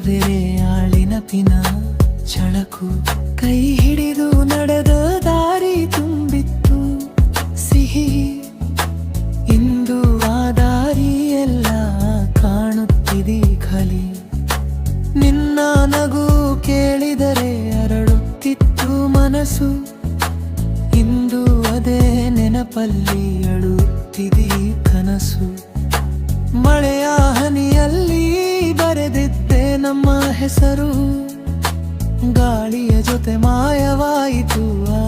ಬೇರೆ ಆಳಿನಪಿನ ಛಳಕು ಕೈ ಹಿಡಿದು ನಡೆದ ದಾರಿ ತುಂಬಿತ್ತು ಸಿಹಿ ಇಂದು ಆ ದಾರಿಯೆಲ್ಲ ಕಾಣುತ್ತಿದೆ ಖಲಿ ನಿನ್ನ ನಗು ಕೇಳಿದರೆ ಅರಳುತ್ತಿತ್ತು ಮನಸ್ಸು ಇಂದು ಅದೇ ನೆನಪಲ್ಲಿ ಅಳುತ್ತಿದೆ ಕನಸು ಮಳೆಯ ಹನಿಯಲ್ಲಿ ಬರೆದಿದ್ದೆ ನಮ್ಮ ಹೆಸರು ಗಾಳಿಯ ಜೊತೆ ಮಾಯವಾಯಿತು ಆ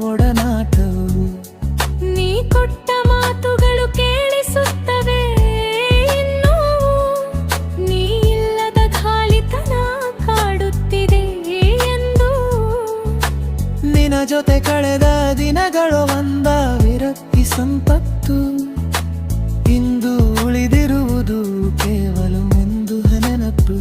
ಒಡನಾಟವು ನೀ ಕೊಟ್ಟ ಮಾತುಗಳು ಕೇಳಿಸುತ್ತವೆ ಇನ್ನೂ ನೀ ಇಲ್ಲದ ಖಾಲಿತನ ಕಾಡುತ್ತಿದೆ ಎಂದು ನಿನ್ನ ಜೊತೆ ಕಳೆದ ದಿನಗಳು ಒಂದ ವಿರಕ್ತಿ ಸಂಪತ್ತು ಇಂದು ಉಳಿದಿರುವುದು ಕೇವಲ ಒಂದು ನೆನಪು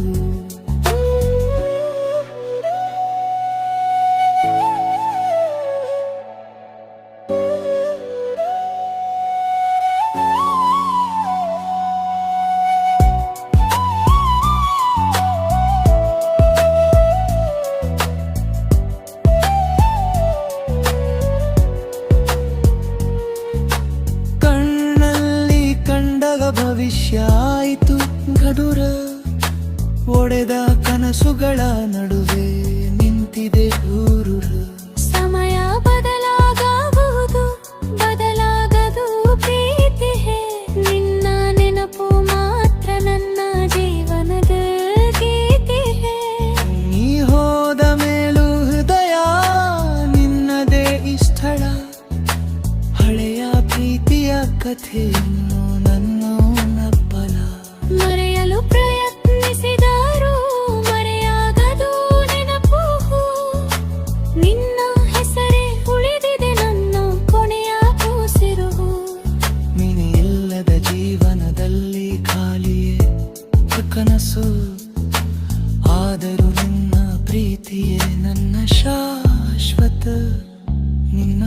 ಭವಿಷ್ಯ ಆಯಿತು ಗಡುರ ಒಡೆದ ಕನಸುಗಳ ನಡುವೆ ನಿಂತಿದೆ ಊರುರ ಸಮಯ ಬದಲಾಗಬಹುದು ಬದಲಾಗದು ಪ್ರೀತಿ ನಿನ್ನ ನೆನಪು ಮಾತ್ರ ನನ್ನ ಜೀವನದ ಗೀತೆ ನೀ ಹೋದ ಮೇಲೂ ಹೃದಯ ನಿನ್ನದೇ ಇಷ್ಟಳ ಹಳೆಯ ಪ್ರೀತಿಯ ಕಥೆಯನ್ನು ಮರೆಯಲು ಪ್ರಯತ್ನಿಸಿದರು ಮರೆಯಾಗದು ನೆನಪು ನಿನ್ನ ಹೆಸರೇ ಉಳಿದಿದೆ ನನ್ನ ಕೊನೆಯ ಉಸಿರು ನೀನು ಇಲ್ಲದ ಜೀವನದಲ್ಲಿ ಖಾಲಿಯೇ ಕನಸು ಆದರೂ ನಿನ್ನ ಪ್ರೀತಿಯೇ ನನ್ನ ಶಾಶ್ವತ ನಿನ್ನ